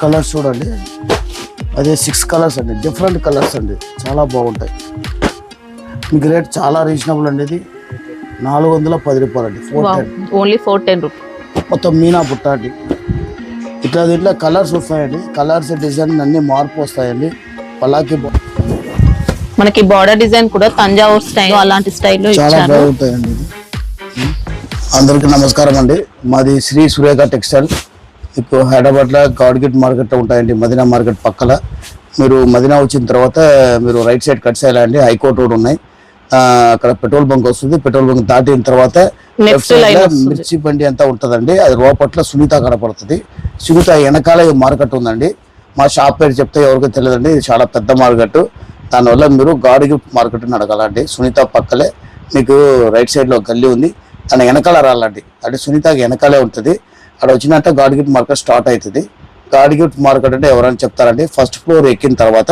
Colours చూడండి, అదే 6 colours అండి, డిఫరెంట్ కలర్స్ అండి, చాలా బాగుంటాయి. మీకు రేట్ చాలా రీజనబుల్ అండి. ఇది 410 రూపాయలు అండి. 410 ఓన్లీ 410 రూపీస్. మొత్తం మీనా బుట్ట అండి. ఇట్లా దీంట్లో కలర్స్ వస్తాయండి, కలర్స్ డిజైన్ అన్ని మార్పు వస్తాయండి. పలాకి మనకి బార్డర్ డిజైన్ కూడా తంజావూర్ స్టైల్ అలాంటి స్టైల్లో చాలా బాగుంటాయండి. అందరికీ నమస్కారం అండి. మాది శ్రీ సురేఖ టెక్స్టైల్. ఇప్పుడు హైదరాబాద్లో గాడ్గిట్ మార్కెట్లో ఉంటాయండి, మదీనా మార్కెట్ పక్కల. మీరు మదీనా వచ్చిన తర్వాత మీరు రైట్ సైడ్ కట్ సైడ్ అండి, హైకోర్టు రోడ్ ఉన్నాయి. అక్కడ పెట్రోల్ బంక్ వస్తుంది. పెట్రోల్ బంక్ దాటిన తర్వాత మిర్చి బండి అంతా ఉంటుందండి. అది లోపట్ల సునీత కనపడుతుంది. సునీత వెనకాల మార్కెట్ ఉందండి. మా షాప్ పేరు చెప్తే ఎవరికీ తెలియదండి, ఇది చాలా పెద్ద మార్కెట్. దానివల్ల మీరు గాడ్గిట్ మార్కెట్ అని అడగాలండి. సునీత పక్కలే మీకు రైట్ సైడ్లో గల్లీ ఉంది, దాని వెనకాల రాలండి. అంటే సునీతకి వెనకాలే ఉంటుంది. అక్కడ వచ్చినట్టు గాడ్గిట్ మార్కెట్ స్టార్ట్ అవుతుంది. గాడ్గిట్ మార్కెట్ అంటే ఎవరైనా చెప్తారండి, ఫస్ట్ ఫ్లోర్ ఎక్కిన తర్వాత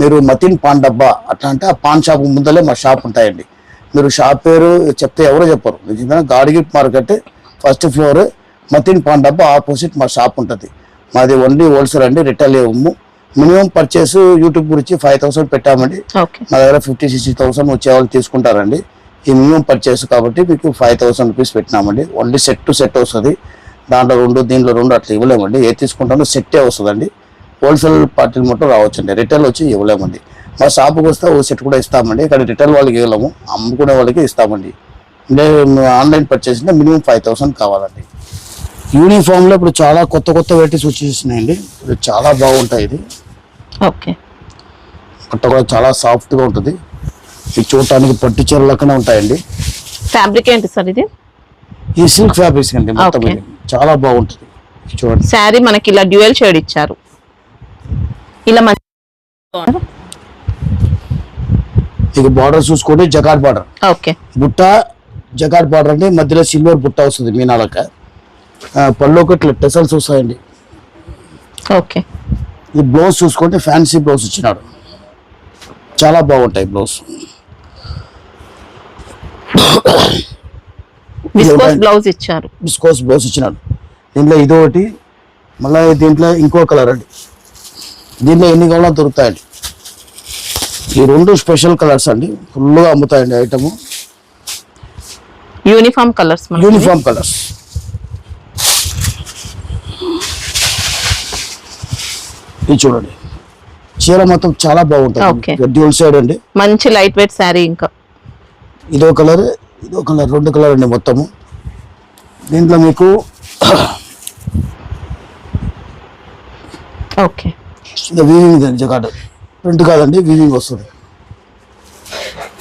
మీరు మతిన్ పాన్ డబ్బా అట్లా అంటే ఆ పాన్ షాప్ ముందలే మా షాప్ ఉంటాయండి. మీరు షాప్ పేరు చెప్తే ఎవరో చెప్పరు. నిజంగా గాడ్గిట్ మార్కెట్ ఫస్ట్ ఫ్లోర్ మతిన్ పాన్ డబ్బా ఆపోజిట్ మా షాప్ ఉంటుంది. మాది ఓన్లీ హోల్సేల్ అండి, రిటైల్ ఇవ్వము. మినిమం పర్చేస్ యూట్యూబ్ గురించి 5,000 పెట్టామండి. మా దగ్గర 50,000-60,000 వచ్చేవాళ్ళు తీసుకుంటారండి. ఈ మినిమం పర్చేస్ కాబట్టి మీకు 5,000 రూపీస్ పెట్టినామండి. ఓన్లీ సెట్ టు సెట్ వస్తుంది. దాంట్లో 2 దీంట్లో 2 అట్లా ఇవ్వలేమండి. ఏ తీసుకుంటామో సెట్టే వస్తుందండి. హోల్సేల్ పార్టీలు మొత్తం రావచ్చండి, రిటైల్ వచ్చి ఇవ్వలేమండి. మా షాప్కి వస్తే ఓ సెట్ కూడా ఇస్తామండి. ఇక్కడ రిటైల్ వాళ్ళకి ఇవ్వలేము, అమ్ముకునే వాళ్ళకి ఇస్తామండి. ఆన్లైన్ పర్చేస్ అంటే మినిమం 5,000 కావాలండి. యూనిఫామ్లో ఇప్పుడు చాలా కొత్త వెరైటీస్ వచ్చేసినాయండి. ఇప్పుడు చాలా బాగుంటాయి. ఇది ఓకే, బట్ట కూడా చాలా సాఫ్ట్గా ఉంటుంది. ఇది చూడటానికి పట్టు చీర లెక్కనే ఉంటాయండి. ఫ్యాబ్రిక్ ఏంటి సార్ ఇది? ఈ సిల్క్ ఫ్యాబ్రిక్స్ అండి మొత్తం. ఇది చాలా బాగుంటుంది. చూడండి, శారీ మనకి ఇలా డ్యూయల్ షేడ్ ఇచ్చారు. ఇలా ఇక బార్డర్ చూసుకోండి, జకాట్ బార్డర్. ఓకే, బుట్ట జకాట్ బార్డర్ అండి, మధ్యలో సిల్వర్ బుట్ట వస్తుంది మీనాలక. పళ్ళుకి ఇట్లా టెసల్స్ వస్తాయండి. ఓకే, ఈ బ్లౌజ్ చూసుకోండి, ఫ్యాన్సీ బ్లౌజ్ ఇచ్చినాడు, చాలా బాగుంటాయి బ్లౌజ్. విస్కోస్ బ్లౌజ్ ఇచ్చారు. విస్కోస్ బ్లౌజ్ ఇచ్చినాడు. దీంట్లో ఇది ఒకటి, మళ్ళీ దీంట్లో ఇంకో కలర్ అండి. దీంట్లో ఎన్ని కావాలో దొరుకుతాయండి. ఈ 2 స్పెషల్ కలర్స్ అండి, ఫుల్గా అమ్ముతాయండి item. Uniform colours. Uniform colours. ఇది చూడండి, చీర మొత్తం చాలా బాగుంటుంది. డ్యూల్ సైడ్ అండి, మంచి లైట్ వెయిట్ శారీ. ఇంకా ఇదో కలర్, 2 కలర్ అండి మొత్తము. దీంట్లో మీకు ఓకే వీవింగ్ జకాట్ ప్రింట్ కాదండి, వీవింగ్ వస్తుంది.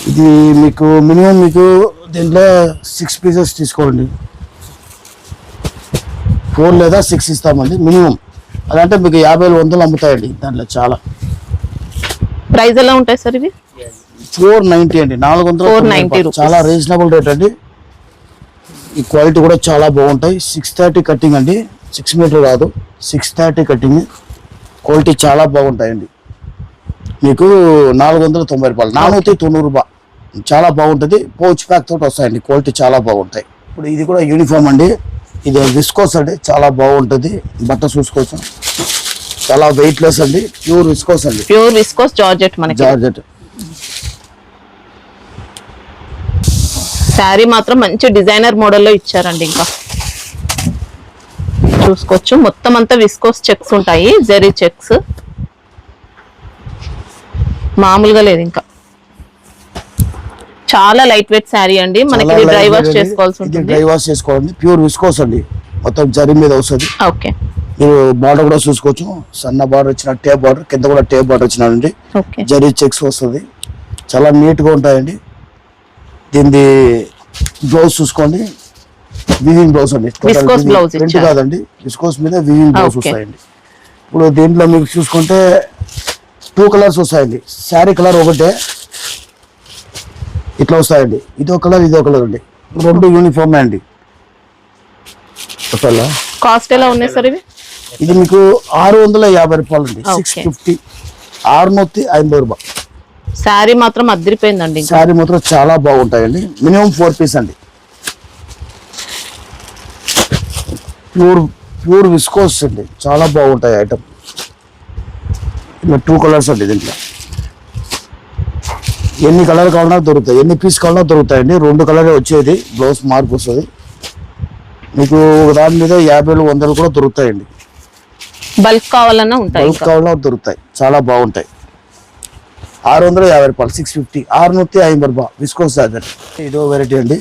ఇది మీకు మినిమం మీకు దీంట్లో 6 పీసెస్ తీసుకోండి, 4 లేదా 6 ఇస్తామండి మినిమం. అదంటే మీకు 50-100 అమ్ముతాయండి. దాంట్లో చాలా ప్రైస్ ఎలా ఉంటాయి సార్ ఇవి? 490 అండి, 490. చాలా రీజనబుల్ రేట్ అండి. ఈ క్వాలిటీ కూడా చాలా బాగుంటాయి. 630 కటింగ్ అండి, 6 మీటర్ కాదు, 630 కటింగ్. క్వాలిటీ చాలా బాగుంటాయండి. మీకు 490 రూపాయలు, 490 రూపాయలు. చాలా బాగుంటుంది. పౌచ్ ప్యాక్ తోటి వస్తాయండి. క్వాలిటీ చాలా బాగుంటాయి. ఇప్పుడు ఇది కూడా యూనిఫామ్ అండి. ఇది విస్కోస్ అండి, చాలా బాగుంటుంది. బట్ట చూసుకోవచ్చు, చాలా వెయిట్ లెస్ అండి. ప్యూర్ విస్కోస్ అండి, ప్యూర్ విస్కోస్ జార్జెట్. మనకి జార్జెట్ శారీ మాత్రం మంచి డిజైనర్ మోడల్లో ఇచ్చారండి. ఇంకా చూసుకోవచ్చు, మొత్తం అంతా విస్కోస్ చెక్స్ ఉంటాయి, జెరీ చెక్స్. మామూలుగా లేదు. ఇంకా చాలా లైట్ వెయిట్ శారీ అండి. మనకి డ్రై వాష్ చేసుకోవాల్సి ఉంటుంది. డ్రై వాష్ చేసుకోవాలి. ప్యూర్ విస్కోస్ అండి, మొత్తం జరీ మీద వస్తుంది. ఓకే, మీరు బార్డర్ కూడా చూసుకోవచ్చు, సన్న బార్డర్ వచ్చిన టేప్ బార్డర్, కింద కూడా టేప్ బార్డర్ వచ్చినాడండి. జరీ చెక్స్ వస్తుంది, చాలా నీట్గా ఉంటాయండి. దీని బ్లౌజ్ చూసుకోండి, వీవింగ్ బ్లౌజ్ అండి. ప్రింట్ కాదండి, విస్కోస్ మీద వీవింగ్ బ్లౌజ్ వస్తాయండి. ఇప్పుడు దీంట్లో మీకు చూసుకుంటే 2 కలర్స్ వస్తాయండి. శారీ కలర్ ఒకటే ఇట్లా వస్తాయండి. ఇదో కలర్ అండి, 2 యూనిఫామ్ అండి. కాస్ట్ ఎలా ఉన్నాయి సార్ ఇవి? ఇది మీకు 650 రూపాయలు అండి, 650, 650 రూపాయలు. శారీ మాత్రం అదిరిపోయిందండి. శారీ మాత్రం చాలా బాగుంటాయండి. మినిమం 4 పీస్ అండి. ప్యూర్ ప్యూర్ విస్కోస్ అండి, చాలా బాగుంటాయి ఐటమ్. ఇలా 2 కలర్స్ అండి దీంట్లో. ఎన్ని కలర్ కావాలన్నా దొరుకుతాయి, ఎన్ని పీస్ కావాలన్నా దొరుకుతాయండి. 2 కలరే వచ్చేది, బ్లౌజ్ మార్పు వస్తుంది మీకు. దాని మీద 50 100 కూడా దొరుకుతాయండి. బల్క్ కావాలన్నా ఉంటాయి, బల్క్ కావాలన్నా దొరుకుతాయి, చాలా బాగుంటాయి. 650 రూపాయలు, 650, 650 రూపాయలు విస్కోస్ జాకెట్. ఇదో వెరైటీ అండి,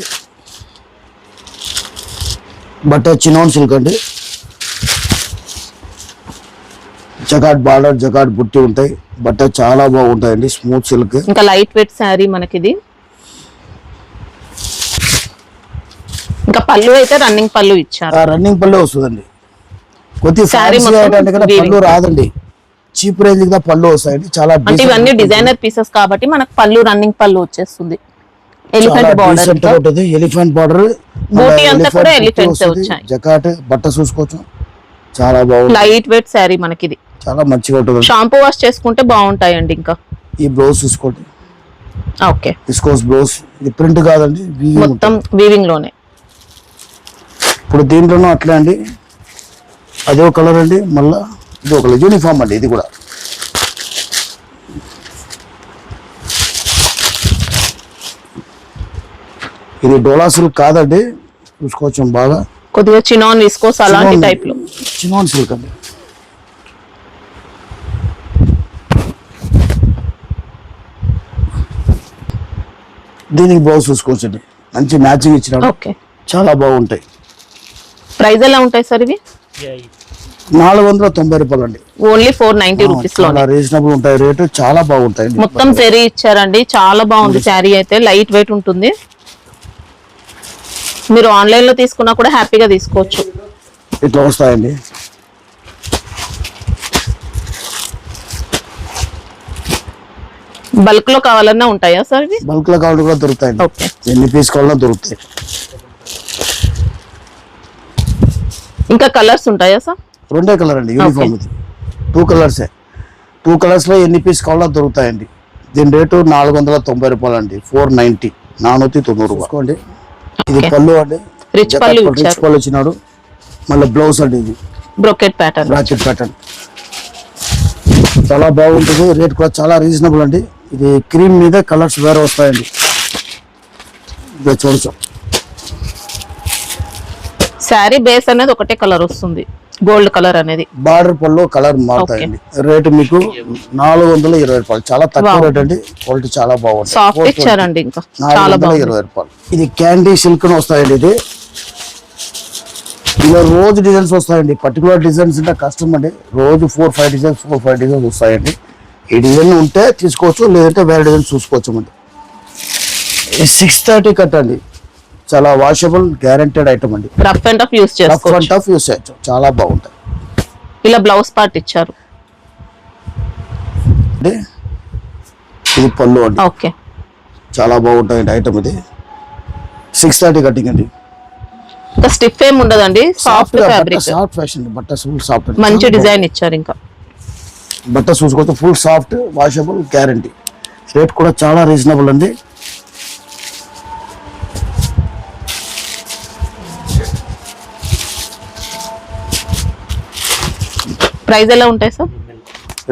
బట్ట చినాన్ సిల్క్ అండి. జకాట్ బార్డర్, జకాట్ బుట్టి ఉంటాయి. బట్ట చాలా బాగుంటాయండి, స్మూత్ సిల్క్. ఇంకా లైట్ వెయిట్ శారీ మనకిది. ఇంకా పళ్ళు అయితే రన్నింగ్ పళ్ళు ఇచ్చారు. రన్నింగ్ పళ్ళు వస్తుందండి. కొద్ది శారీ ఫ్యాన్సీ ఐటమ్ కన్నా పళ్ళు రాదండి, చీప్ రేంజ్ గా పళ్ళు వస్తాయండి. చాలా అంటే ఇవన్నీ డిజైనర్ పీసెస్ కాబట్టి మనకు పళ్ళు రన్నింగ్ పళ్ళు వచ్చేస్తుంది. ఎలిఫెంట్ బార్డర్ ఉంటుంది, ఎలిఫెంట్ బార్డర్, బూటీ అంతా కూడా ఎలిఫెంట్స్ వచ్చాయి. జకాట్ బట్ట చూసుకోవచ్చు, చాలా బాగుంది. లైట్ వెయిట్ శారీ మనకిది, చాలా మంచిగా ఉంటుంది. షాంపూ వాష్ చేసుకుంటే బాగుంటాయండి. ఇంకా ఈ బ్లౌజ్ చూసుకోండి, ఓకే విస్కోస్ బ్లౌజ్. ఇది ప్రింట్ కాదండి, మొత్తం వీవింగ్ లోనే. ఇప్పుడు దీంట్లోనూ అట్లే అండి, అదే కలర్ అండి. మళ్ళా ఇది ఒక యూనిఫామ్ అండి, ఇది కూడా. ఇది డోలా సిల్క్ కాదండి, చూసుకోవచ్చు బాగా. కొద్దిగా చినాన్ విస్కోస్ అలాంటి టైప్ లో చినాన్ సిల్క్ అండి. దీనికి బ్లౌజ్ చూసుకోవచ్చు అండి, మంచి మ్యాచింగ్ ఇచ్చినాడు, ఓకే. చాలా బాగుంటాయి. ప్రైస్ ఎలా ఉంటాయి సార్ ఇవి? 490 రూపాయలు అండి, ఓన్లీ 490 రూపీస్ లో. రీజనబుల్ ఉంటాయి, రేటు చాలా బాగుంటాయి. మొత్తం జరీ ఇచ్చారండి, చాలా బాగుంది శారీ అయితే. లైట్ వెయిట్ ఉంటుంది, మీరు ఆన్లైన్ లో తీసుకున్నా కూడా హ్యాపీగా తీసుకోవచ్చు. ఇట్లా వస్తాయండి. బల్క్ లో కావాలన్నా ఉంటాయా సార్ ఇవి? బల్క్ లో కావాలి కూడా దొరుకుతాయండి, ఓకే. ఎన్ని పీస్ కావాలన్నా దొరుకుతాయి. ఇంకా కలర్స్ ఉంటాయా సార్? 2 కలర్ అండి, యూనిఫామ్ ఇది. 2 కలర్సే, 2 కలర్స్ లో ఎన్ని పీస్ కావాలో దొరుకుతాయండి. దీని రేటు 490 రూపాయలు అండి, 490, 490 రూపాయలు. ఇది పళ్ళు అండి, రిచ్ పళ్ళు ఇచ్చినాడు. మళ్ళీ బ్లౌజ్ అండి, ఇది బ్రోకెట్ ప్యాటర్న్, బ్రాకెట్ ప్యాటర్న్, చాలా బాగుంటుంది. రేట్ కూడా చాలా రీజనబుల్ అండి. ఇది క్రీమ్ మీద కలర్స్ వేరే వస్తాయండి, ఇది చూడచ్చు. శారీ బేస్ అనేది ఒకటే కలర్ వస్తుంది, గోల్డ్ కలర్ అనేది. బార్డర్ పళ్ళు కలర్ మారుతాయండి. రేటు మీకు 420 రూపాయలు, చాలా తక్కువ రేట్ అండి. క్వాలిటీ చాలా బాగుంది, సాఫ్ట్ ఇచ్చారండి. ఇంకా చాలా 420 రూపాయలు. ఇది క్యాండీ సిల్క్ వస్తాయండి. ఇది ఇలా రోజు డిజైన్స్ వస్తాయండి, పర్టికులర్ డిజైన్స్ అంటే కష్టం అండి. రోజు 4-5 డిజైన్స్ వస్తాయండి. ఈ డిజైన్ ఉంటే తీసుకోవచ్చు, లేదంటే వేరే డిజైన్ చూసుకోవచ్చు అండి. 630 కట్ అండి, చాలా వాషబుల్, గ్యారంటెడ్ ఐటమ్ అండి. రఫ్ అండ్ టఫ్ యూస్ చేయొచ్చు, చాలా బాగుంటాయి. ఇలా బ్లౌజ్ పార్ట్ ఇచ్చారు. ఇది పళ్ళు అండి, ఓకే. చాలా బాగుంటాయండి ఐటమ్. ఇది 630 కటింగ్ అండి. ఇంకా స్టిఫ్ ఏం ఉండదండి, సాఫ్ట్ ఫ్యాబ్రిక్, సాఫ్ట్ ఫ్యాషన్ బట్ట, ఫుల్ సాఫ్ట్, మంచి డిజైన్ ఇచ్చారు. ఇంకా బట్ట చూసుకోవచ్చు, full soft, washable, guarantee. Rate కూడా చాలా రీజనబుల్ అండి. ప్రైస్ ఎలా ఉంటాయి సార్?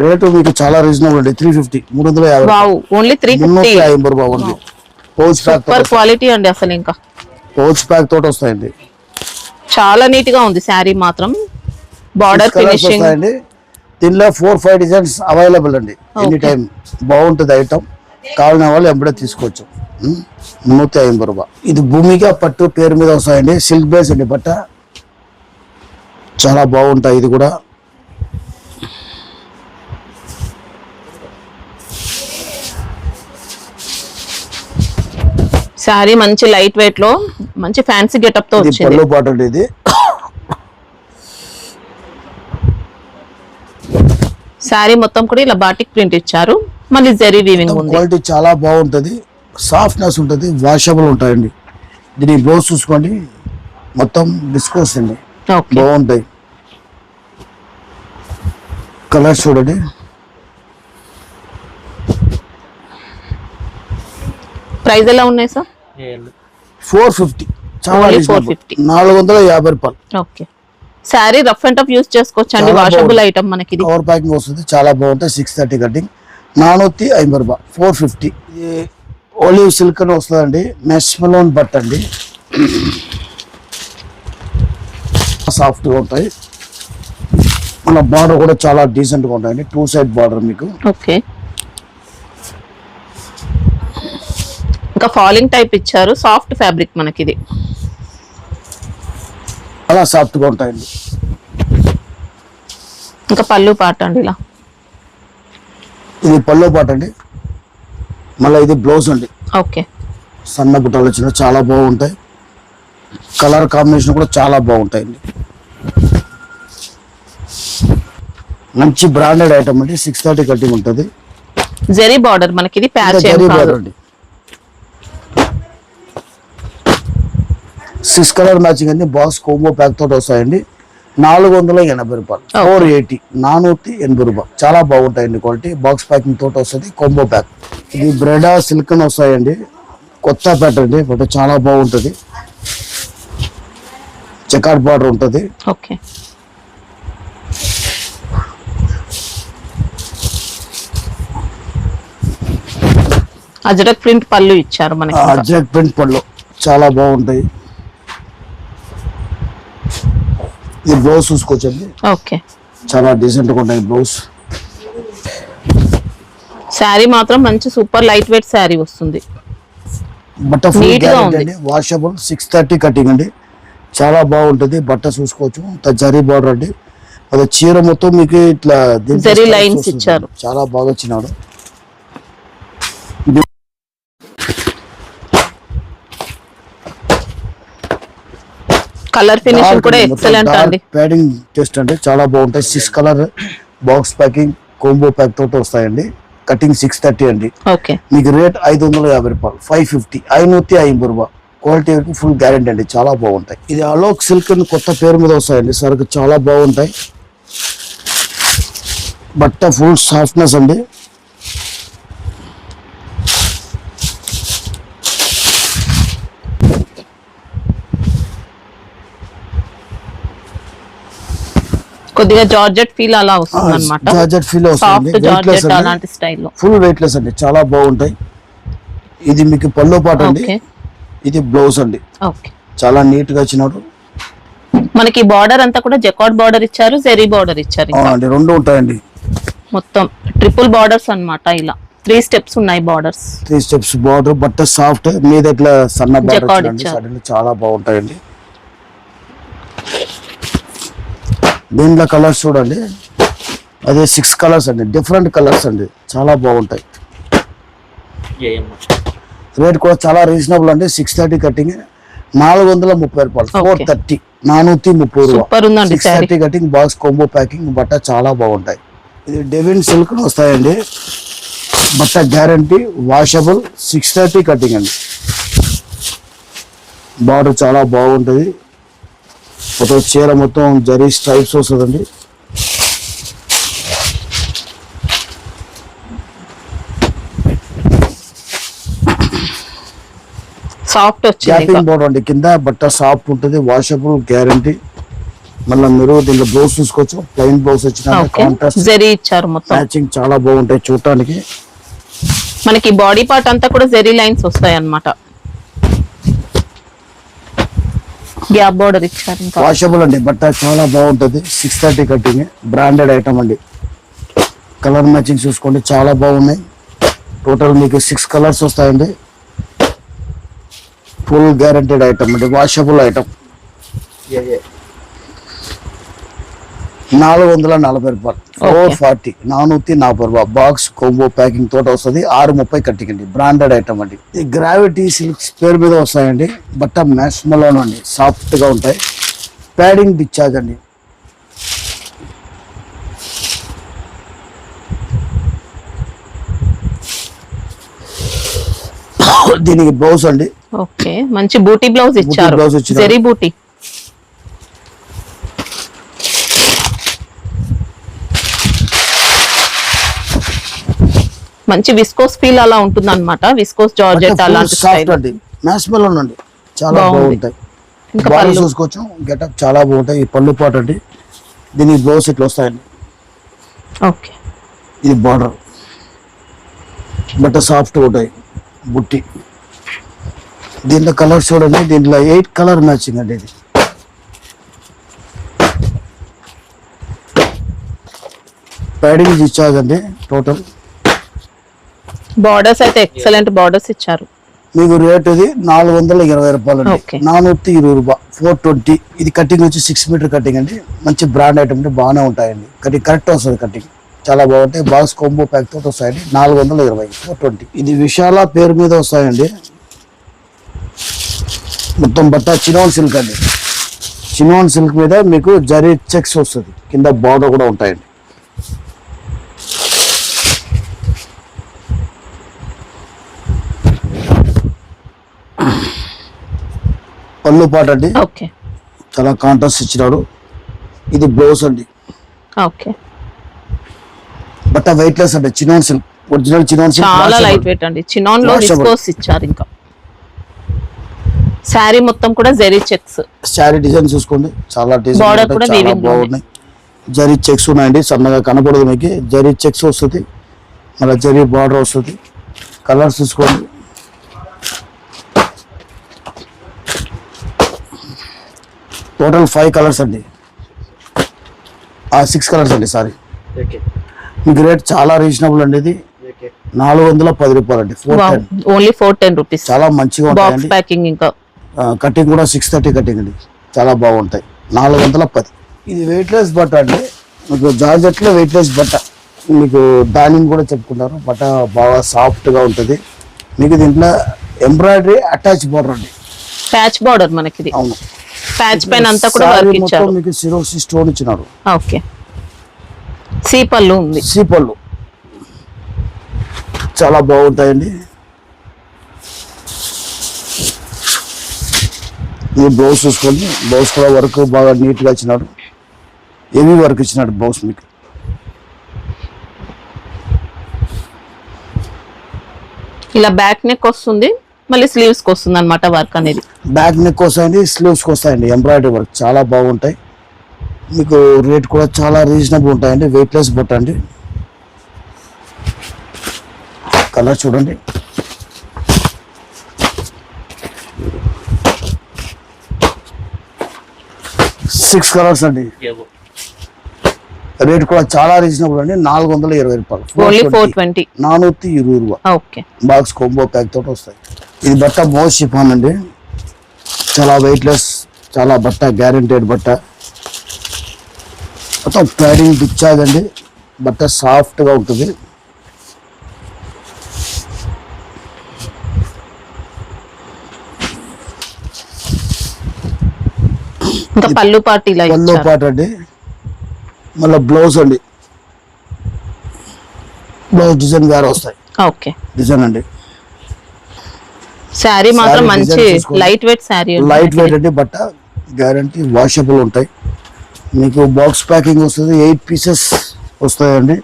రేటు మీకు చాలా రీజనబుల్ అండి, 350, 350. వావ్, ఓన్లీ 350 బాగుంది. పౌచ్ ప్యాక్, సూపర్ క్వాలిటీ అండి. అసలు ఇంకా పౌచ్ ప్యాక్ తోటి వస్తాయండి, చాలా నీట్ గా ఉంది శారీ మాత్రం. బార్డర్ ఫినిషింగ్ అండి. దీనిలో 4-5 డిజైన్స్ అవైలబుల్ అండి, ఎనీ టైం. బాగుంటుంది ఐటమ్, కావాలనే వాళ్ళు ఎంబడే తీసుకోవచ్చు. 350 రూపాయలు. ఇది భూమిగా పట్టు పేరు మీద వస్తాయండి, సిల్క్ బేస్ అండి బట్ట, చాలా బాగుంటాయి. ఇది కూడా శారీ మంచి లైట్ వెయిట్ లో, మంచి ఫ్యాన్సీ గెటప్ తో వచ్చింది. పళ్ళు పాటు ఇది. శారీ మొత్తం కూడా ఇలా బాటిక్ ప్రింట్ ఇచ్చారు, మళ్ళీ జరీ వీవింగ్ ఉంది. క్వాలిటీ చాలా బాగుంటది, సాఫ్ట్నెస్ ఉంటుంది, వాషబుల్ ఉంటాయండి. దీని బ్లౌజ్ చూసుకోండి, మొత్తం విస్కోస్ అండి, బాగుంటాయి. కలర్స్ చూడండి. ప్రైస్ ఎలా ఉన్నాయి సార్? 450, చాలా 450, 450 రూపాయలు. Okay. Sari rough and tough use చేసుకోవచ్చు అండి, చాలా వాషబుల్ బాగుంది. ఐటమ్ మనకి ఇది. కవర్ ప్యాకింగ్ వస్తుంది, చాలా బాగుంటాయి. 630 కటింగ్ 450 రూపాయ 450. ఇది ఓలివ్ సిల్క్ అని వస్తుందండి, మెస్మలోన్ బట్ అండి, సాఫ్ట్ గా ఉంటాయి. మన బార్డర్ కూడా చాలా డీసెంట్ గా ఉంటాయండి, 2 సైడ్ బార్డర్ మీకు. ఓకే, ఇంకా ఫాలింగ్ టైప్ ఇచ్చారు, సాఫ్ట్ ఫ్యాబ్రిక్ మనకి ఇది. చాలా సాఫ్ట్ గా ఉంటాయండి. ఇంకా పళ్ళు పాట అండి ఇలా. ఇది పల్లో పాట అండి, మళ్ళీ ఇది బ్లౌజ్ అండి. ఓకే, సన్న బుట్టాలు వచ్చిన చాలా బాగుంటాయి. కలర్ కాంబినేషన్ కూడా చాలా బాగుంటాయండి. మంచి బ్రాండెడ్ ఐటమ్ అండి, 630 కటింగ్ ఉంటుంది. జెరీ బార్డర్ మనకి ఇది, ప్యాచ్ ఏం జరీ కాదు. బార్డర్ అండి. 6 కలర్ మ్యాచింగ్ అండి, బాక్స్ కోంబో ప్యాక్ తోటి వస్తాయండి. 480 రూపాయలు 480, 480 రూపాయలు. చాలా బాగుంటాయండి క్వాలిటీ. బాక్స్ ప్యాకింగ్ తోటి వస్తుంది, కోంబో ప్యాక్. ఇది బ్రెడా సిల్క్ అని వస్తాయండి, కొత్త ప్యాటర్న్ అండి, బట్ చాలా బాగుంటుంది. చెకార్డ్ బార్డర్ ఉంటుంది. ఓకే, అజరక్ ప్రింట్ పళ్ళు ఇచ్చారు మనకి. అజ్రక్ ప్రింట్ పళ్ళు చాలా బాగుంటాయి. ఇది బ్లౌజ్ చూసుకోవచ్చండి, ఓకే, చాలా డీసెంట్ గా ఉంటాయి బ్లౌజ్. శారీ మాత్రం మంచి సూపర్ లైట్ వెయిట్ శారీ వస్తుంది. బట్ట ఫుల్ Neat గా గ్యారెంటీ ఉంది. అండి, వాషబుల్. 630 కటింగ్ అండి, చాలా బాగుంటుంది. బట్ట చూసుకోవచ్చు, జరీ బార్డర్ అండి. అది చీర మొత్తం మీకు ఇట్లా దీంట్లో జరీ stripes lines వస్తుంది. ఇచ్చారు. చాలా బాగా వచ్చినాడు. కలర్ ఫినిషింగ్ కూడా ఎక్సలెంట్ అండి. ప్యాడింగ్ టెస్ట్ అండి, చాలా బాగుంటాయి. 6 colour box packing combo pack తోటి వస్తాయండి. కటింగ్ 630 అండి. ఓకే, మీకు రేట్ 550 రూపాయలు 550, 550 రూపాయలు. క్వాలిటీ ఫుల్ గ్యారెంటీ అండి, చాలా బాగుంటాయి. ఇది అలోక్ సిల్క్ అని కొత్త పేరు మీద వస్తాయండి, సరుకు చాలా బాగుంటాయి. బట్ట ఫుల్ సాఫ్ట్నెస్ అండి. కొద్దిగా జార్జెట్ ఫీల్ అలా వస్తుంది అనమాట. జార్జెట్ ఫీల్ సాఫ్ట్ వస్తుంది, వెయిట్లెస్ జార్జెట్ అండి, అలాంటి స్టైల్లో. ఫుల్ వెయిట్లెస్ అండి, చాలా బాగుంటాయి. ఇది మీకు పల్లో పాట అండి, ఓకే, ఇది బ్లౌజ్ అండి, ఓకే. చాలా నీట్ గా వచ్చినాడు. మనకి బార్డర్ అంతా కూడా జకార్డ్ బార్డర్ ఇచ్చారు, జెరీ బార్డర్ ఇచ్చారు. ఇంకా అవునండి, రెండు ఉంటాయండి. మొత్తం ట్రిపుల్ బార్డర్స్ అన్నమాట. ఇలా 3 స్టెప్స్ ఉన్నాయి బార్డర్స్. 3 స్టెప్స్ బార్డర్, బట్ట సాఫ్ట్ మీద ఇట్లా సన్న Jacquard బార్డర్ ఇచ్చారు. సడన్లీ చాలా బాగుంటాయండి. దీంట్లో కలర్స్ చూడండి, అదే 6 కలర్స్ అండి, డిఫరెంట్ కలర్స్ అండి, చాలా బాగుంటాయి. రేట్ కూడా చాలా రీజనబుల్ అండి. 630 కటింగ్ 430 రూపాయలు 430, 430 సూపర్ ఉందండి 630 కటింగ్ బాక్స్ కోంబో ప్యాకింగ్. బట్ట చాలా బాగుంటాయి. ఇది డెవిన్ సిల్క్ వస్తాయండి, బట్ట గ్యారంటీ, వాషబుల్. 630 కటింగ్ అండి, బార్డర్ చాలా బాగుంటుంది. మొత్తం చీర మొత్తం జరీ స్ట్రైప్స్ వస్తుందండి. సాఫ్ట్ వచ్చింది. క్యాపింగ్ బోర్డర్ అండి, కింద బట్ట సాఫ్ట్ ఉంటుంది, వాషబుల్ గ్యారంటీ. మళ్ళీ మీరు దీంట్లో బ్లౌజ్ చూసుకోవచ్చు, ప్లెయిన్ బ్లౌజ్ వచ్చిన కాంట్రాస్ట్ జెరీ ఇచ్చారు మొత్తం. మ్యాచింగ్ చాలా బాగుంటాయి చూడటానికి. మనకి బాడీ పార్ట్ అంతా కూడా జెరీ లైన్స్ వస్తాయి అన్నమాట. గ్యాప్ బార్డర్ ఇచ్చారు. ఇంకా వాషబుల్ అండి, బట్ట చాలా బాగుంటుంది. 630 కటింగ్, బ్రాండెడ్ ఐటమ్ అండి. కలర్ మ్యాచింగ్ చూసుకోండి, చాలా బాగున్నాయి. టోటల్ మీకు 6 కలర్స్ వస్తాయండి. ఫుల్ గ్యారంటెడ్ ఐటమ్ అండి, వాషబుల్ ఐటమ్. 440 రూపాయలు 440, 440 రూపాయలు. బాక్స్ కోంబో ప్యాకింగ్ తోట వస్తుంది. 630 కట్టింగ్ అండి, బ్రాండెడ్ ఐటమ్ అండి. ఈ గ్రావిటీ సిల్క్స్ పేరు మీద వస్తాయండి. బట్ట మ్యాస్మలోన్ అండి, సాఫ్ట్ గా ఉంటాయి. ప్యాడింగ్ డిశ్చార్జ్ అండి. దీనికి బ్లౌజ్ అండి, ఓకే, మంచి బూటీ బ్లౌజ్ ఇచ్చారు, బ్లౌజ్ ఇచ్చారు. జెరీ బూటీ. మంచి విస్కోస్ ఫీల్ అలా ఉంటుంది అనమాట. విస్కోస్ జార్జెట్ అలాంటి సాఫ్ట్ స్టైల్. అండి, మ్యాస్మలోన్ అండి, చాలా బాగుంది. బాగుంటాయి. ఇంకా బాగా పళ్ళు చూసుకోవచ్చు. గెటప్ చాలా బాగుంటాయి. ఈ పళ్ళు పాట అండి. దీనికి బ్లౌజ్ ఇట్లా వస్తాయండి. ఓకే. ఇది బార్డర్ బట్ట సాఫ్ట్ ఉంటాయి. బుట్టి దీంట్లో కలర్ చూడండి. దీంట్లో 8 కలర్ మ్యాచింగ్ అండి. ఇది ప్యాడింగ్ ఇచ్చాదండి. టోటల్ బార్డర్స్ అయితే ఎక్సలెంట్ బార్డర్స్ ఇచ్చారు. మీకు రేట్ ఇది 420 రూపాయలు అండి. ఓకే. 420 రూపాయలు 420. ఇది కటింగ్ వచ్చి 6 మీటర్ కటింగ్ అండి. మంచి బ్రాండ్ ఐటమ్ అంటే బాగానే ఉంటాయండి. కటింగ్ కరెక్ట్ వస్తుంది. కటింగ్ చాలా బాగుంటాయి. బాక్స్ కాంబో ప్యాక్ తోటి వస్తాయండి. 420 420. ఇది విశాల పేరు మీద వస్తాయండి. మొత్తం బట్ట చినాన్ సిల్క్ అండి. చినాన్ సిల్క్ మీద మీకు జరీ చెక్స్ వస్తుంది. కింద బార్డర్ కూడా ఉంటాయండి. పళ్ళు పాట అండి. ఓకే. చాలా కాంట్రాస్ట్ ఇచ్చినాడు. ఇది బ్లౌజ్ అండి. ఓకే. బట్ట వెయిట్ లెస్ అండి. Chinon silk original chinon silk చాలా లైట్ వెయిట్ అండి. చినాన్ లో విస్కోస్ ఇచ్చారు. ఇంకా శారీ మొత్తం కూడా జెరీ చెక్స్. శారీ డిజైన్ చూసుకోండి. చాలా డిజైన్ Border కూడా చాలా weaving బాగున్నాయి. జరీ చెక్స్ ఉన్నాయండి. సన్నగా కనపడదు మీకు. జరీ చెక్స్ వస్తుంది. మళ్ళీ జరీ బార్డర్ వస్తుంది. కలర్స్ చూసుకోండి. టోటల్ 5 కలర్స్ అండి. 6 కలర్స్ అండి. సారీ. మీకు రేట్ చాలా రీజనబుల్ అండి. ఇది 410 రూపాయలు అండి. 410. Only 410 rupees. చాలా మంచిగా బాక్స్ ఉంటాయండి. ప్యాకింగ్. ఇంకా కటింగ్ కూడా 630 కటింగ్ అండి. చాలా బాగుంటాయి. 410. ఇది వెయిట్ లెస్ బట్ట అండి. మీకు జార్జెట్లో వెయిట్ లెస్ బట్ట. మీకు డైనింగ్ కూడా చెప్పుకుంటారు. బట్ట బాగా సాఫ్ట్గా ఉంటుంది. మీకు దీంట్లో ఎంబ్రాయిడరీ అటాచ్ బార్డర్ అండి. ప్యాచ్ బార్డర్ మనకి ఇది. అవును. ప్యాచ్ పైన అంతా కూడా శారీ వర్క్ మొత్తం ఇచ్చారు. మీకు సిరోసి స్టోన్ ఇచ్చినారు. ఓకే. సీ పళ్ళు ఉంది. సీపళ్ళు చాలా బాగుంటాయండి. ఈ బ్లౌజ్ చూసుకోండి. బ్లౌజ్ కూడా వర్క్ బాగా నీట్గా ఇచ్చినాడు. హెవీ వర్క్ ఇచ్చినాడు బ్లౌజ్ మీకు. ఇలా బ్యాక్ నెక్ వస్తుంది. మళ్ళీ స్లీవ్స్ కి వస్తుంది అన్నమాట వర్క్ అనేది. బ్యాక్ నెక్ వస్తాయండి. స్లీవ్స్కి వస్తాయండి. ఎంబ్రాయిడరీ వర్క్ చాలా బాగుంటాయి. మీకు రేట్ కూడా చాలా రీజనబుల్ ఉంటాయండి. వెయిట్ లెస్ బట్ట అండి. కలర్ చూడండి. సిక్స్ కలర్స్ అండి. రేట్ కూడా చాలా రీజనబుల్ అండి. 420 రూపాయలు. ఓన్లీ 420. 420 రూపాయలు. ఓకే. బాక్స్ కాంబో ప్యాక్ తోటి వస్తాయి. ఇది బట్ట మోస్ట్ షిఫాన్ అండి. చాలా వెయిట్ లెస్. చాలా బట్ట గ్యారెంటెడ్ బట్ట. మొత్తం ప్యాడింగ్ పిచ్చాదండి. బట్ట సాఫ్ట్గా ఉంటుంది. ఇంకా పళ్ళు పార్టీ ఇలా పళ్ళు ఇచ్చారు. పాట అండి. మళ్ళీ బ్లౌజ్ అండి. బ్లౌజ్ డిజైన్ వేరే వస్తాయి. ఓకే. డిజైన్ అండి. శారీ మాత్రం Saree మంచి design చూసుకోండి. Light weight sari. Light weight అండి. బట్ట గ్యారంటీ వాషబుల్ ఉంటాయి. మీకు బాక్స్ ప్యాకింగ్ వస్తుంది. 8 పీసెస్ వస్తాయండి.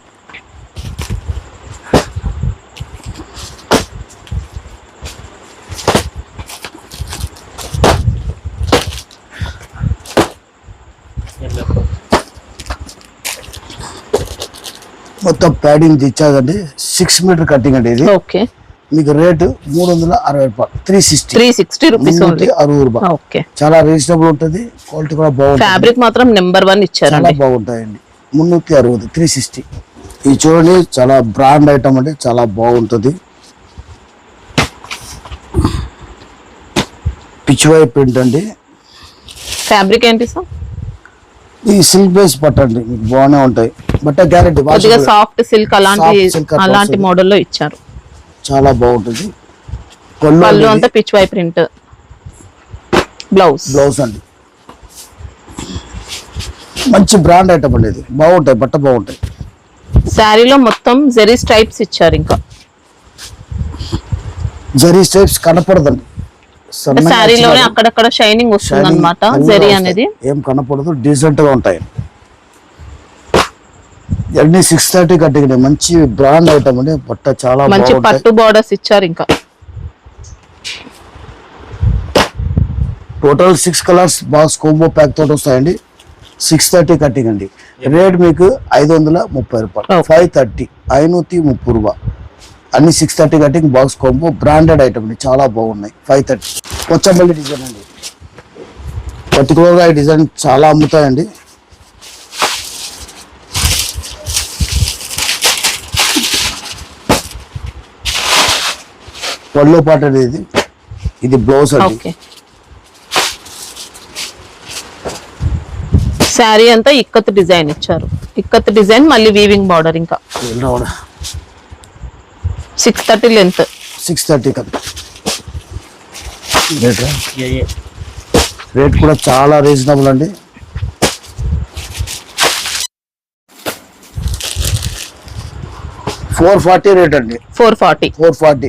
మొత్తం ప్యాడింగ్ ఇచ్చాదండి. 6 మీటర్ కటింగ్ అండి. ఇది ఓకే. మీకు రేటు 360 రూపాయలు. 360. 360 రూపీస్ ఓన్లీ. 360 రూపాయలు. ఓకే. చాలా రీజనబుల్ ఉంటుంది. క్వాలిటీ కూడా బాగుంటుంది. ఫ్యాబ్రిక్ మాత్రం నెంబర్ 1 చాలా ఇచ్చారండి. బాగుంటాయండి. 360. 360. ఇది చూడండి. చాలా బ్రాండ్ ఐటమ్ అండి. చాలా బాగుంటుంది. పిచ్వై ప్రింట్ అండి. ఫ్యాబ్రిక్ ఏంటి సార్? ఈ సిల్క్ బేస్ పట్టండి. మీకు బాగానే ఉంటాయి. బట్ గ్యారెంటీ కొద్దిగా సాఫ్ట్ సిల్క్ Soft silk అట్లా అలాంటి వస్తుంది. మోడల్లో ఇచ్చారు. చాలా బాగుంటుంది. పళ్ళు అంతా పిచ్ వై ప్రింట్. బ్లౌజ్ అండి. మంచి బ్రాండ్ ఐటమ్ అండి. ఇది బాగుంటాయి. బట్ట బాగుంటాయి. శారీలో మొత్తం జెరీ స్ట్రైప్స్ ఇచ్చారు. ఇంకా జరీ స్టైప్స్ కనపడదండి. సన్నగా శారీలోనే ఇచ్చినారు. అక్కడక్కడ షైనింగ్ వస్తుంది Shining అనమాట. అన్నీ జెరీ వస్తాయి. అనేది ఏం కనపడదు. డీసెంట్ గా ఉంటాయి. అన్ని 630 కట్టింగ్. మంచి బ్రాండ్ ఐటమ్ అండి. బట్ట చాలా మంచి బాగుంటాయి. పట్టు బార్డర్స్ ఇచ్చారు. ఇంకా total 6 colours box combo pack తోటి వస్తాయండి. 630 కటింగ్ అండి. రేట్ మీకు 530 రూపాయలు. 530 530 రూపా. అన్ని 630 cutting box combo branded item అండి, చాలా బాగున్నాయి. 530 కొచ్చంపల్లి డిజైన్ అండి. పర్టికులర్గా ఈ డిజైన్ చాలా అమ్ముతాయండి. పళ్ళు పాట అనేది ఇది బ్లౌజ్ అండి. ఓకే, శారీ అంతా ఇక్కత్ డిజైన్ ఇచ్చారు. ఇక్కత్ డిజైన్ మళ్ళీ వీవింగ్ బార్డర్. ఇంకా 630 లెంత్. 630 కదా. రేట్ కూడా చాలా రీజనబుల్ అండి. $440 రేట్ అండి. 440. 440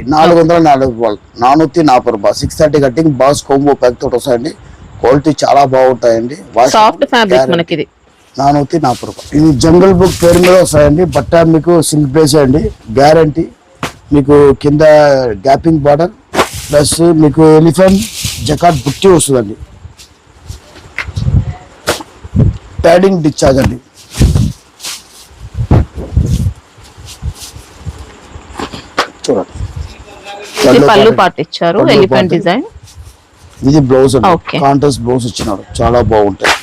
రూపాయలు. 440 రూపాయలు. 630 కటింగ్ బాక్స్ కోంబో ప్యాక్ తోటి వస్తాయండి. క్వాలిటీ చాలా బాగుంటాయండి. సాఫ్ట్ ఫ్యాబ్రిక్ మనకి ఇది. 440 రూపాయలు. ఇది జంగల్ బుక్ పేరు మీద వస్తాయండి. బట్ట మీకు సిల్క్ బేస్ అండి, గ్యారంటీ. మీకు కింద గ్యాపింగ్ బార్డర్ ప్లస్ మీకు ఎలిఫెంట్ జకాట్ బుట్టి వస్తుందండి. ప్యాడింగ్ డిశ్చార్జ్ అండి. చూడండి, ఇది పళ్ళు పార్ట్ ఇచ్చారు, ఎలిఫెంట్ డిజైన్. ఇది బ్లౌజ్ అండి. Okay. కాంట్రాస్ట్ బ్లౌజ్ ఇచ్చినారు, చాలా బాగుంటాయి.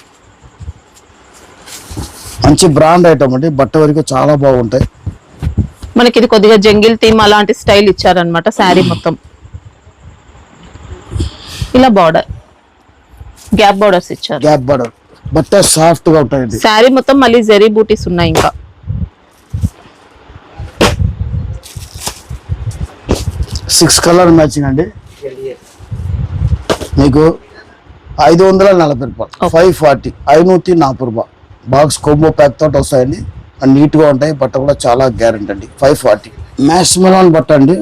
మంచి బ్రాండ్ ఐటమ్ అండి. బట్ట వరకు చాలా బాగుంటాయి. మనకి ఇది కొద్దిగా జంగిల్ థీమ్ అలాంటి స్టైల్ ఇచ్చారనమాట. శారీ మొత్తం ఇలా బార్డర్, గ్యాప్ బార్డర్స్ ఇచ్చారు. Gap border. బట్ట సాఫ్ట్ గా ఉంటాయండి. శారీ మొత్తం మళ్ళీ జెరీ బూటీస్ ఉన్నాయి. ఇంకా 6 కలర్ మ్యాచింగ్ అండి. మీకు 540 రూపాయలు. 540 540 రూపాయలు. బాక్స్ కోంబో ప్యాక్ తోటి వస్తాయండి. నీట్ గా ఉంటాయి. బట్ట కూడా చాలా గ్యారెంటీ అండి. 540 మ్యాష్ మెలాన్ బట్ట అండి.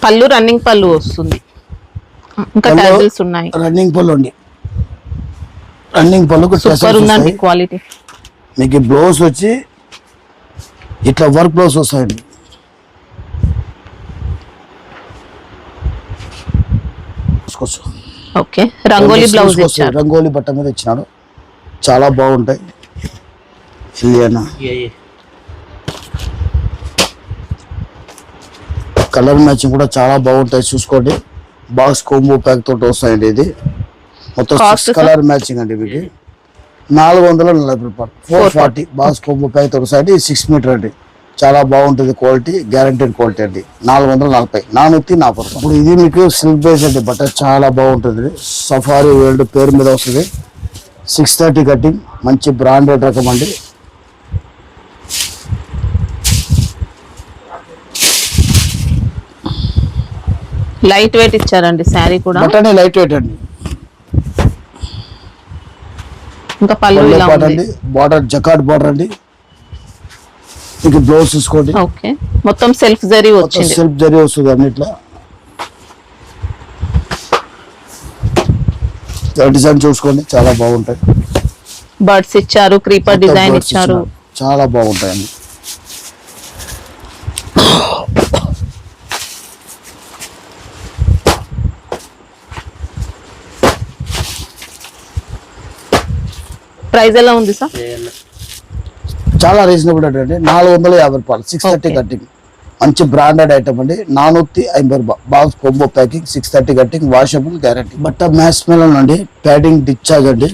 పళ్ళు రన్నింగ్ పళ్ళు వస్తుంది. ఇంకా టాజిల్స్ ఉన్నాయి. రన్నింగ్ పళ్ళు అండి. రన్నింగ్ పళ్ళుకు సూపర్ ఉందండి క్వాలిటీ. మీకు బ్లౌజ్ వచ్చి ఇట్లా వర్క్ బ్లౌజ్ వస్తాయండి. ఓకే, రంగోలీ బ్లౌజ్ ఇచ్చారు. రంగోలీ బట్ట మీద ఇచ్చినాడు, చాలా బాగుంటాయి. కలర్ మ్యాచింగ్ కూడా చాలా బాగుంటాయి. చూసుకోండి, బాక్స్ కోంబో ప్యాక్ తోటి వస్తాయండి. ఇది మొత్తం 6 కలర్ మ్యాచింగ్ అండి. మీకు 440 రూపాయలు. 440 బాక్స్ కోంబో ప్యాక్ తోటి వస్తాయండి. 6 మీటర్ అండి, చాలా బాగుంటుంది. క్వాలిటీ గ్యారంటీడ్ క్వాలిటీ అండి. 440 440 రూపాయలు. ఇప్పుడు ఇది మీకు సిల్క్ బేస్ అండి. బట్ట చాలా బాగుంటుంది. సఫారీ వరల్డ్ పేరు మీద వస్తుంది. 630 కటింగ్, మంచి బ్రాండెడ్ రకం అండి. లైట్ వెయిట్ ఇచ్చారండి శారీ కూడా. బట్టనే లైట్ వెయిట్ అండి. ఇంకా పళ్ళు ఇలా ఉంది. అండి బార్డర్ జకాట్ బార్డర్ అండి. మీకు బ్లౌజ్ చూసుకోండి. ఓకే, మొత్తం సెల్ఫ్ జరీ వచ్చింది. సెల్ఫ్ జరీ వస్తుంది అన్నిట్లా. డిజైన్ చూసుకోండి, చాలా బాగుంటాయి. బర్డ్స్ ఇచ్చారు, క్రీపర్ డిజైన్ ఇచ్చారు, చాలా బాగుంటాయండి. ప్రైస్ ఎలా ఉంది సార్? చాలా రీజనబుల్ అండి. 450 రూపాయలు. 630 కటింగ్, మంచి బ్రాండెడ్ ఐటమ్ అండి. 450 రూపాయలు. Box combo packing, 630 cutting, washable guarantee. బట్ట మ్యాచ్ మెలన్ అండి. ప్యాడింగ్ డిశ్చార్జ్ అండి.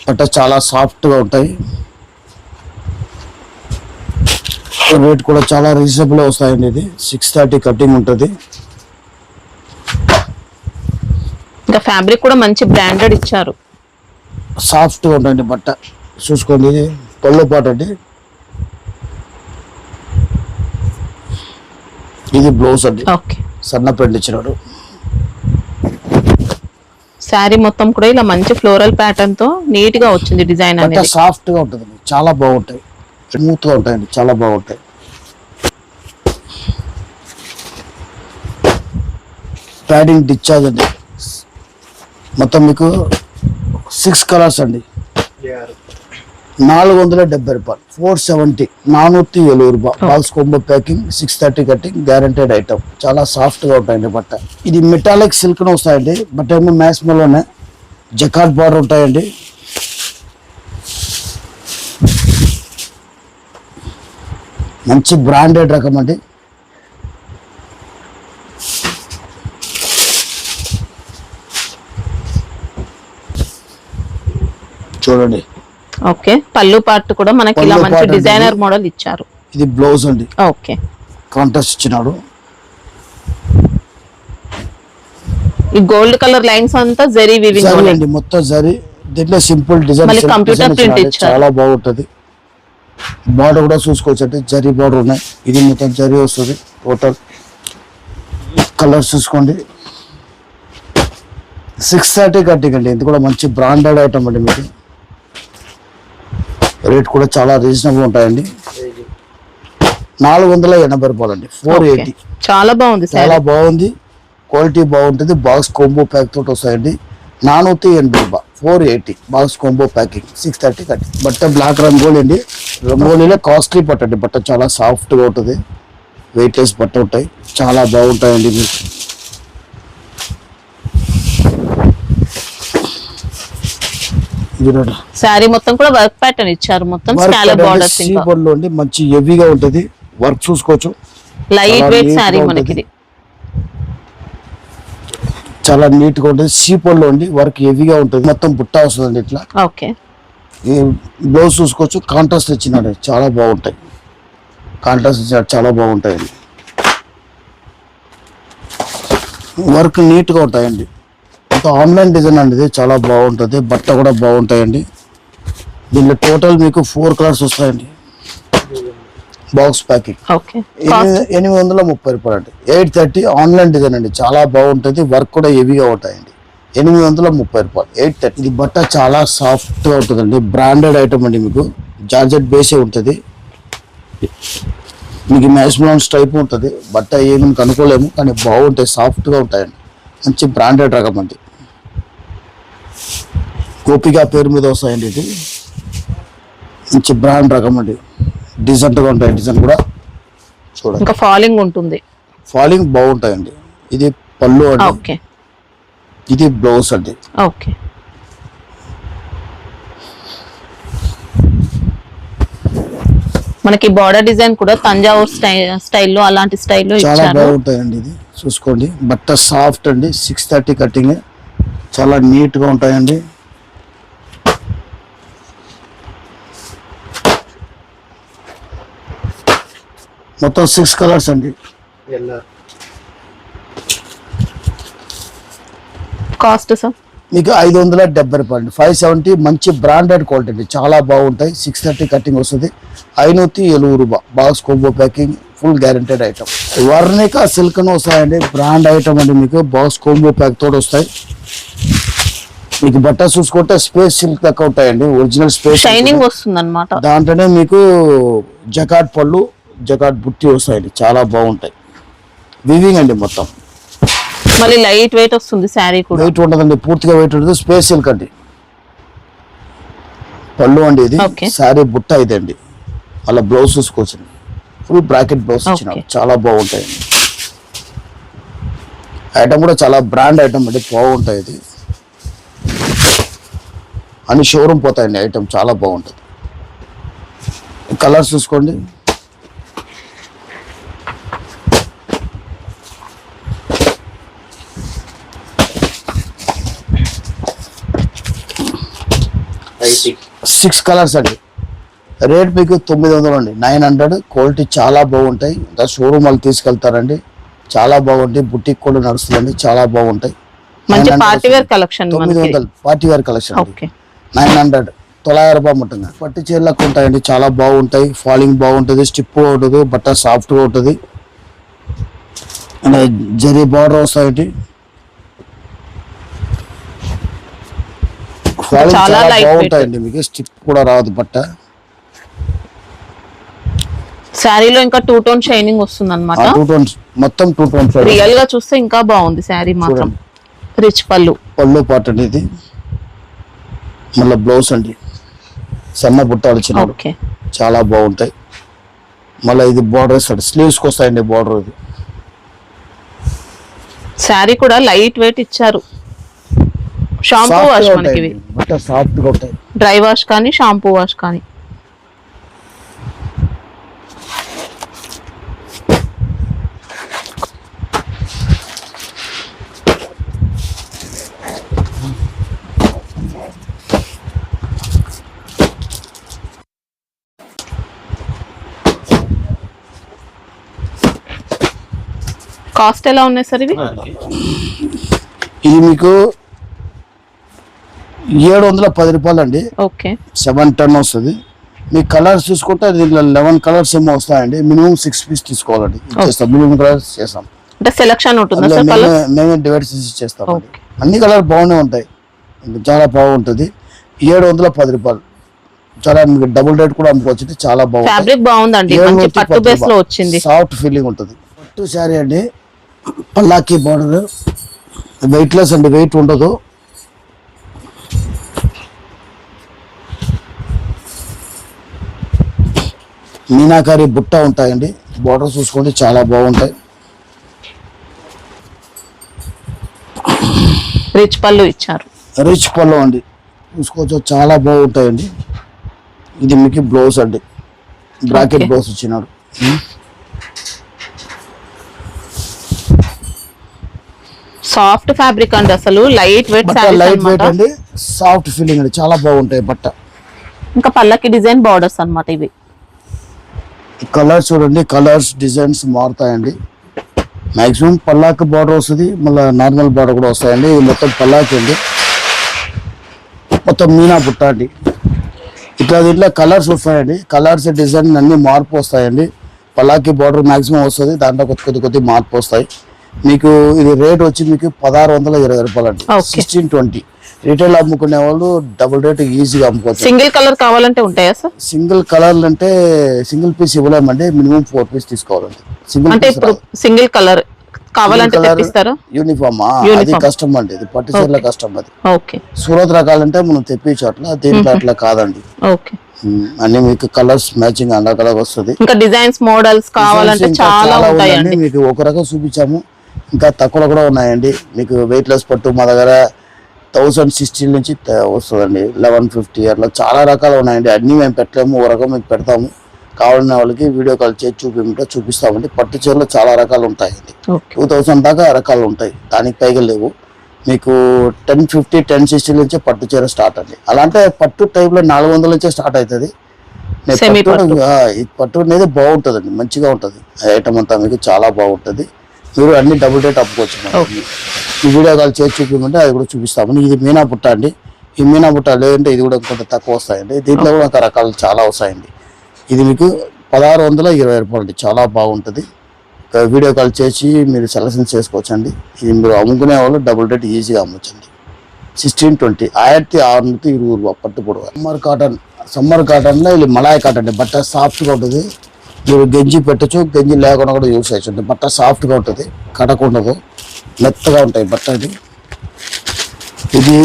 బట్ట చాలా సాఫ్ట్ గా ఉంటాయి. రేట్ కూడా చాలా రీజనబుల్ వస్తాయండి. ఇది 630 కటింగ్ ఉంటుంది. ఇంకా ఫ్యాబ్రిక్ కూడా మంచి బ్రాండెడ్ ఇచ్చారు. సాఫ్ట్ గా ఉంటాయండి. బట్ట చూసుకోండి. ఇది పళ్ళు పాటు అండి. ఇది బ్లౌజ్ అండి. ఓకే, సన్న ప్రింట్ ఇచ్చినాడు. శారీ మొత్తం కూడా ఇలా మంచి ఫ్లోరల్ ప్యాటర్న్ తో నీట్ గా వచ్చింది డిజైన్ బట్ట అనేది. సాఫ్ట్ గా ఉంటుంది. చాలా బాగుంటాయి. స్మూత్ గా ఉంటాయండి, చాలా బాగుంటాయి. ప్యాడింగ్ డిశ్చార్జ్ అండి. మొత్తం మీకు 6 కలర్స్ అండి. ₹470 470 470 balls combo packing 630 cutting guaranteed item చాలా సాఫ్ట్ గా ఉంటాయండి బట్ట ఇది మెటాలిక్ సిల్క్ ను వస్తాయండి బట్ ఏమో మ్యాస్మలోనే జకాట్ బార్డర్ ఉంటాయండి మంచి బ్రాండెడ్ రకం అండి చూడండి ఓకే పళ్ళు పార్ట్ కూడా మనకి ఇలా పళ్ళు మంచి part డిజైనర్ అనేది- మోడల్ ఇచ్చారు. ఇది బ్లౌజ్ అండి ఓకే కాంట్రాస్ట్ ఇచ్చినాడు ఈ గోల్డ్ కలర్ లైన్స్ అంతా జరీ వివింగ్ జరీ అండి మొత్తం జరీ దీంట్లో సింపుల్ డిజైన్ మళ్ళీ computer print ఇచ్చారు. చాలా బాగుంటది బార్డర్ కూడా చూసుకోవచ్చు అంటే జరీ బార్డర్ ఉన్నాయి ఇది మొత్తం జరీ వస్తుంది టోటల్ కలర్స్ చూసుకోండి 630 కట్టింగ్ అండి ఇది కూడా మంచి బ్రాండెడ్ ఐటమ్ అండి మీకు రేట్ కూడా చాలా రీజనబుల్ ఉంటాయండి ₹480 అండి 480 చాలా బాగుంది సార్. చాలా బాగుంది క్వాలిటీ బాగుంటుంది బాక్స్ కాంబో ప్యాక్ తోటి వస్తాయండి ₹480 480 బాక్స్ కాంబో ప్యాకింగ్ 630 కట్టి బట్ట బ్లాక్ రంగోలీ అండి రంగోలీలో కాస్ట్లీ బట్ట అండి బట్ట చాలా సాఫ్ట్గా ఉంటుంది వెయిట్లెస్ బట్ట ఉంటాయి చాలా బాగుంటాయండి మీకు శారీ మొత్తం కూడా వర్క్ ప్యాటర్న్ ఇచ్చారు మొత్తం స్కాలప్ బార్డర్స్ ఇంకా లో అండి మంచి హెవీగా ఉంటుంది వర్క్ చూసుకోవచ్చు లైట్ చాలా వెయిట్ neat శారీ గా మనకి ఉంటది. చాలా నీట్ గా ఉంటుంది సీపోల్ లో అండి వర్క్ హెవీగా ఉంటుంది మొత్తం బుట్ట వస్తుందండి ఇట్లా ఓకే ఈ బ్లౌజ్ చూసుకోవచ్చు కాంట్రాస్ట్ ఇచ్చినాడు చాలా బాగుంటాయి కాంట్రాస్ట్ ఇచ్చినాడు చాలా బాగుంటాయండి వర్క్ నీట్గా ఉంటాయండి ఒక ఆన్లైన్ డిజైన్ అండి ఇది చాలా బాగుంటుంది బట్ట కూడా బాగుంటాయండి దీనిలో టోటల్ మీకు 4 కలర్స్ వస్తాయండి బాక్స్ ప్యాకింగ్ ఓకే కాస్ట్ ₹830 అండి 830 ఆన్లైన్ డిజైన్ అండి చాలా బాగుంటుంది వర్క్ కూడా హెవీగా ఉంటాయండి ₹830 830 ఇది బట్ట చాలా సాఫ్ట్గా ఉంటుందండి బ్రాండెడ్ ఐటమ్ అండి మీకు జార్జెట్ బేసే ఉంటుంది మీకు మ్యాస్మలాన్స్ టైప్ ఉంటుంది బట్ట ఏమని కనుక్కోలేము కానీ బాగుంటాయి సాఫ్ట్గా ఉంటాయండి మంచి బ్రాండెడ్ రకం అండి గోపిక పేరు మీద వస్తాయండి ఇది మంచి బ్రాండ్ రకం అండి డీసెంట్గా ఉంటాయి డిజైన్ కూడా చూడండి ఇంకా ఫాలింగ్ ఉంటుంది. ఫాలింగ్ బాగుంటాయండి ఇది పళ్ళు అండి ఓకే ఇది బ్లౌజ్ అండి ఓకే మనకి బార్డర్ డిజైన్ కూడా తంజావూర్ స్టైల్లో అలాంటి స్టైల్లో చాలా ఇచ్చారు. బాగుంటాయండి ఇది చూసుకోండి బట్ట సాఫ్ట్ అండి 630 కటింగ్ చాలా నీట్ గా ఉంటాయండి మొత్తం 6 కలర్స్ అండి కాస్ట్ సార్ మీకు ₹570 అండి 570 మంచి బ్రాండెడ్ క్వాలిటీ అండి చాలా బాగుంటాయి 630 కటింగ్ వస్తుంది ₹570 box combo packing full guaranteed item Varnika silk ను వస్తాయండి బ్రాండ్ ఐటమ్ అండి మీకు బాక్స్ కోంబో ప్యాక్ తోటి వస్తాయి మీకు బట్ట చూసుకుంటే స్పేస్ సిల్క్ దాకా ఉంటాయండి ఒరిజినల్ స్పేస్ షైనింగ్ వస్తుంది అనమాట. దాంట్లోనే మీకు జకాట్ పళ్ళు జకాట్ బుట్టి వస్తాయండి చాలా బాగుంటాయి వివింగ్ అండి మొత్తం మళ్ళీ లైట్ వెయిట్ వస్తుంది శారీ కూడా. వెయిట్ ఉండదండి పూర్తిగా వెయిట్ ఉంటుంది స్పేస్ సిల్క్ అండి పళ్ళు అండి ఇది Okay. శారీ బుట్ట ఇదండి అలా బ్లౌజ్ చూసుకోవచ్చు ఫుల్ బ్రాకెట్ బ్లౌజ్ ఇచ్చినాడు Okay. చాలా బాగుంటాయండి ఐటమ్ కూడా చాలా బ్రాండ్ ఐటమ్ అండి బాగుంటాయి ఇది అన్ని షోరూమ్ పోతాయండి ఐటమ్ చాలా బాగుంటుంది కలర్స్ చూసుకోండి సిక్స్ కలర్స్ అండి రేట్ మీకు 900 అండి 900 క్వాలిటీ చాలా బాగుంటాయి ఇంకా షోరూమ్ వాళ్ళు తీసుకెళ్తారండి చాలా బాగుంటాయి బుటిక్ కూడా నడుస్తుందండి చాలా బాగుంటాయి మంచి party wear collection 900 party wear collection okay 900 ₹900 ఉంటుంది పట్టు చీరలకు ఉంటాయండి చాలా బాగుంటాయి ఫాలింగ్ బాగుంటుంది స్టిప్ ఉంటుంది బట్ట సాఫ్ట్గా ఉంటుంది అండ్ జరీ బార్డర్ వస్తాయండి ఫాలింగ్ చాలా చాలా light weight. బాగుంటాయండి మీకు స్టిప్ కూడా రాదు బట్ట శారీలో ఇంకా 2 టోన్ షైనింగ్ వస్తుంది అనమాట. 2 టోన్స్ మొత్తం 2 టోన్స్ రియల్ గా చూస్తే ఇంకా బాగుంది శారీ మాత్రం. రిచ్ పళ్ళు పళ్ళు పాట అండి ఇది మళ్ళీ బ్లౌజ్ అండి సన్న బుట్టాలు ఇచ్చినాడు, ఓకే. చాలా బాగుంటాయి. మళ్ళీ ఇది బార్డర్ ఇస్తాడు, స్లీవ్స్కి వస్తాయండి బార్డర్. ఇది శారీ కూడా లైట్ వెయిట్ ఇచ్చారు. షాంపూ వాష్ మనకి ఇవి బట్ట సాఫ్ట్ గా ఉంటాయి. డ్రై వాష్ కానీ షాంపూ వాష్ కానీ. కాస్ట్ ఎలా ఉన్నాయి సార్ ఇవి? ఇది మీకు 710 రూపాయలు అండి. ఓకే. 710 వస్తుంది. మీ కలర్స్ చూసుకుంటే దీంట్లో 11 కలర్స్ ఏమో వస్తాయండి. మినిమం 6 పీస్ తీసుకోవాలండి. చేస్తాం, మినిమం కలర్స్ చేస్తాం. అంటే సెలక్షన్ ఉంటుందా సార్? మేమే డివైడ్ చేసి చేస్తాం. అన్ని కలర్ బాగానే ఉంటాయి, చాలా బాగుంటుంది. 710 రూపాయలు. చాలా మీకు డబుల్ రేట్ కూడా అమ్ముకోవచ్చు. చాలా బాగుంది. ఫ్యాబ్రిక్ బాగుందండి, మంచి పట్టు బేస్ లో వచ్చింది. సాఫ్ట్ ఫీలింగ్ ఉంటుంది. పట్టు శారీ అండి, పల్లాకి బార్డర్, వెయిట్ లెస్ అండి, వెయిట్ ఉండదు. మీనాకారి బుట్ట ఉంటాయండి, బార్డర్ చూసుకోండి చాలా బాగుంటాయి. రిచ్ పళ్ళు ఇచ్చారు. రిచ్ పళ్ళు అండి, చూసుకోవచ్చు చాలా బాగుంటాయండి. ఇది మీకు బ్లౌజ్ అండి, బ్రాకెట్ బ్లౌజ్ ఇచ్చినాడు. సాఫ్ట్ ఫ్యాబ్రిక్ అండి, అసలు light weight saris light weight అండి, సాఫ్ట్ ఫీలింగ్ అండి, చాలా బాగుంటాయి బట్ట. ఇంకా పల్లకి డిజైన్ బార్డర్స్ అన్నమాట ఇవి. కలర్స్ చూడండి, కలర్స్ డిజైన్స్ మారుతాయండి. మాక్సిమం పల్లాకి బార్డర్ వస్తుంది, మళ్ళీ నార్మల్ బార్డర్ కూడా వస్తాయండి. ఇది మొత్తం పల్లాకి అండి, మొత్తం మీనా బుట్ట అండి. ఇట్లా దీంట్లో కలర్స్ వస్తాయండి, కలర్స్ డిజైన్ అన్ని మార్పు వస్తాయండి. పల్లాకి బార్డర్ మాక్సిమం వస్తుంది, దాంట్లో కొద్ది మార్పు వస్తాయి. మీకు ఇది రేట్ వచ్చి మీకు 1620 రూపాయలు అండి. 1620. రిటైల్ అమ్ముకునే వాళ్ళు డబుల్ రేట్ ఈజీగా అమ్ముకోవచ్చు. సింగిల్ కలర్ కావాలంటే ఉంటాయా సార్? సింగిల్ కలర్ అంటే సింగిల్ పీస్ ఇవ్వలేమండి, మినిమం 4 పీస్ తీసుకోవాలండి. సింగిల్ కలర్ కావాలంటే తెప్పిస్తారా? యూనిఫామ్ అది కష్టం అండి, ఇది పట్టు చీరల కష్టం. అది ఓకే. సూరత్ రకాలంటే మనం తెప్పించు, అట్లా దీంట్లో అట్లా కాదండి. ఓకే. అన్ని మీకు కలర్స్ మ్యాచింగ్ అలా వస్తుంది. ఇంకా డిజైన్స్ మోడల్స్ కావాలంటే చాలా ఉంటాయండి. మీకు ఒక రకం చూపించాము, ఇంకా తక్కువలో కూడా ఉన్నాయండి. మీకు వెయిట్ లెస్ పట్టు మా దగ్గర 1016 నుంచి వస్తుందండి, 1150 అట్లా చాలా రకాలు ఉన్నాయండి. అన్నీ మేము పెట్టలేము, ఒక రకం మీకు పెడతాము. కావాలనే వాళ్ళకి వీడియో కాల్ చేసి చూపిస్తామండి. పట్టు చీరలు చాలా రకాలు ఉంటాయండి, 2000 దాకా రకాలు ఉంటాయి, దానికి పైగా లేవు. మీకు 1050 1060 నుంచే పట్టు చీర స్టార్ట్ అండి. అలాంటి పట్టు టైప్లో 400 నుంచే స్టార్ట్ అవుతుంది. ఈ పట్టు అనేది బాగుంటుందండి, మంచిగా ఉంటుంది. ఐటమ్ అంతా మీకు చాలా బాగుంటుంది. మీరు అన్ని డబుల్ రేట్ అప్పుకోవచ్చు. ఈ వీడియో కాల్ చేసి చూపించమంటే అది కూడా చూపిస్తామండి. ఇది మీనా బుట్ట అండి. ఈ మీనా బుట్ట లేదంటే ఇది కూడా కొంత తక్కువ వస్తాయండి. దీంట్లో కూడా ఒక రకాలు చాలా వస్తాయండి. ఇది మీకు 1620 రూపాయలు అండి, చాలా బాగుంటుంది. వీడియో కాల్ చేసి మీరు సెలెక్షన్ చేసుకోవచ్చు అండి. ఇది మీరు అమ్ముకునే వాళ్ళు డబుల్ రేట్ ఈజీగా అమ్మొచ్చండి. 1620, 1620 రూపాయలు పట్టు పొడవు. సమ్మర్ కాటన్లో ఇది మలాయ్ కాటన్ అండి, బట్ట సాఫ్ట్గా ఉంటుంది. మీరు గంజి పెట్టచ్చు, గంజి లేకుండా కూడా యూస్ చేయొచ్చు. బట్ట సాఫ్ట్గా ఉంటుంది, కడకుండదు, మెత్తగా ఉంటాయి బట్ట. ఇది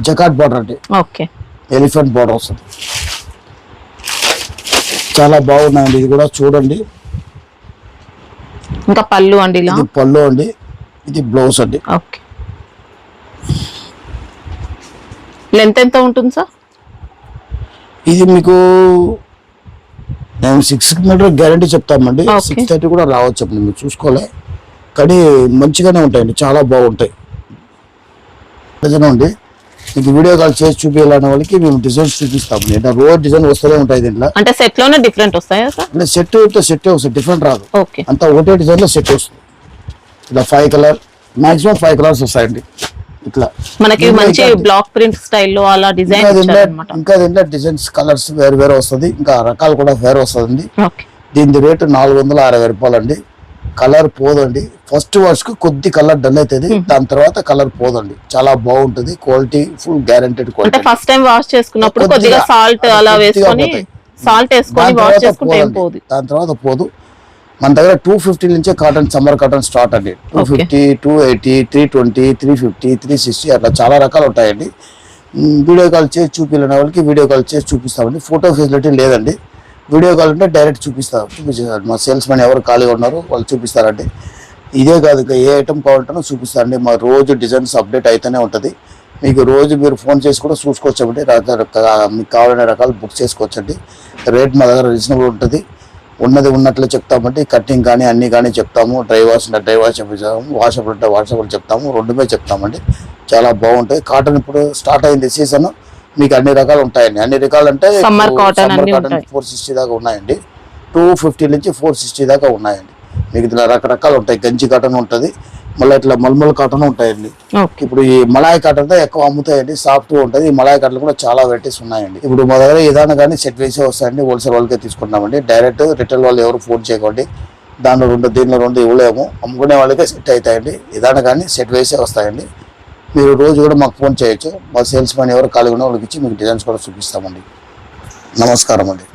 జకాట్ బార్డర్ అండి, ఎలిఫెంట్ బార్డర్ వస్తుంది, చాలా బాగున్నాయండి. ఇది కూడా చూడండి. ఇంకా పళ్ళు అండి, ఇది పళ్ళు అండి, ఇది బ్లౌజ్ అండి. లెంత్ ఎంత ఉంటుంది సార్? ఇది మీకు నేను 6 మీటర్ గ్యారంటీ చెప్తామండి. 630 కూడా రావచ్చు అండి, మీరు చూసుకోలే. కానీ మంచిగానే ఉంటాయండి, చాలా బాగుంటాయి. డిజైన్ అండి, మీకు వీడియో కాల్ చేసి చూపించాలనే వాళ్ళకి మేము డిజైన్స్ చూపిస్తామండి. అంటే రోజు డిజైన్ వస్తూనే ఉంటాయి దీంట్లో. అంటే సెట్ లోనే డిఫరెంట్ వస్తాయా సార్? అంటే సెట్ వస్తుంది, డిఫరెంట్ రాదు. అంతా ఒకటే డిజైన్ లో సెట్ వస్తుంది. ఇలా 5 కలర్, మాక్సిమం 5 కలర్స్ వస్తాయండి. ఇట్లా మనకి మంచి బ్లాక్ ప్రింట్ స్టైల్లో అలా డిజైన్ ఇచ్చారన్నమాట. ఇంకా దీంట్లో డిజైన్స్ కలర్స్ వేరు వస్తుంది, ఇంకా రకాలు కూడా వేరే వస్తుంది. దీని రేటు 460 రూపాయలు అండి. కలర్ పోదండి, ఫస్ట్ వాష్ కు కొద్ది కలర్ డల్ అవుతుంది, దాని తర్వాత కలర్ పోదండి. చాలా బాగుంటుంది, quality full guaranteed quality. First time wash చేసుకున్నప్పుడు కొద్దిగా సాల్ట్ అలా వేసుకొని వాష్ చేసుకుంటే ఏం పోదు, దాని తర్వాత పోదు. మన దగ్గర 250 నుంచే కాటన్, సమ్మర్ కాటన్ స్టార్ట్ అండి. 250, 280, 320, 350, 360 అట్లా చాలా రకాలు ఉంటాయండి. వీడియో కాల్ చేసి చూపించలేని వాళ్ళకి వీడియో కాల్ చేసి చూపిస్తామండి. ఫోటో ఫెసిలిటీ లేదండి. వీడియో కాల్ అంటే డైరెక్ట్ చూపిస్తారు. మా సేల్స్ మ్యాన్ ఎవరు ఖాళీగా ఉన్నారో వాళ్ళు చూపిస్తారండి. ఇదే కాదు, ఇంకా ఏ ఐటమ్ కావాలంటే చూపిస్తారండి. మా రోజు డిజైన్స్ అప్డేట్ అయితేనే ఉంటుంది. మీకు రోజు మీరు ఫోన్ చేసి కూడా చూసుకోవచ్చండి. మీకు కావాలనే రకాలు బుక్ చేసుకోవచ్చండి. రేట్ మా దగ్గర రీజనబుల్ ఉంటుంది. ఉన్నది ఉన్నట్లే చెప్తామండి. కటింగ్ కానీ అన్నీ కానీ చెప్తాము. డ్రై వాష్ చెప్తాము, వాషబుల్ ఉంటే వాషబుల్ చెప్తాము, రెండుమే చెప్తామండి. చాలా బాగుంటాయి. కాటన్ ఇప్పుడు స్టార్ట్ అయింది సీజన్, మీకు అన్ని రకాలు ఉంటాయండి. అన్ని రకాలు అంటే సమ్మర్ కాటన్ 460 దాకా ఉన్నాయండి. 250 నుంచి 460 దాకా ఉన్నాయండి. మీకు ఇట్లా రకరకాలు ఉంటాయి. గంజి కాటన్ ఉంటుంది, మళ్ళీ ఇట్లా మల్మల్ కాటన్ ఉంటాయండి. ఇప్పుడు ఈ మలాయ్ కాటన్ తో ఎక్కువ అమ్ముతాయండి, సాఫ్ట్ గా ఉంటుంది. ఈ మలాయ్ కాటన్ కూడా చాలా వెరైటీస్ ఉన్నాయండి. ఇప్పుడు మా దగ్గర ఏదైనా కానీ సెట్ వేసే వస్తాయండి. హోల్సేల్ వాళ్ళకే తీసుకుంటామండి. డైరెక్ట్ రిటైల్ వాళ్ళు ఎవరు ఫోన్ చేయకండి. దీనిలో రెండు ఇవ్వలేము, అమ్ముకునే వాళ్ళకే సెట్ అవుతాయండి. ఏదైనా కానీ సెట్ వేసే వస్తాయండి. మీరు రోజు కూడా మాకు ఫోన్ చేయొచ్చు. మా సేల్స్ మ్యాన్ ఎవరు ఖాళీగా ఉన్న వాళ్ళకి ఇచ్చి మీకు డిజైన్స్ కూడా చూపిస్తామండి. నమస్కారం అండి.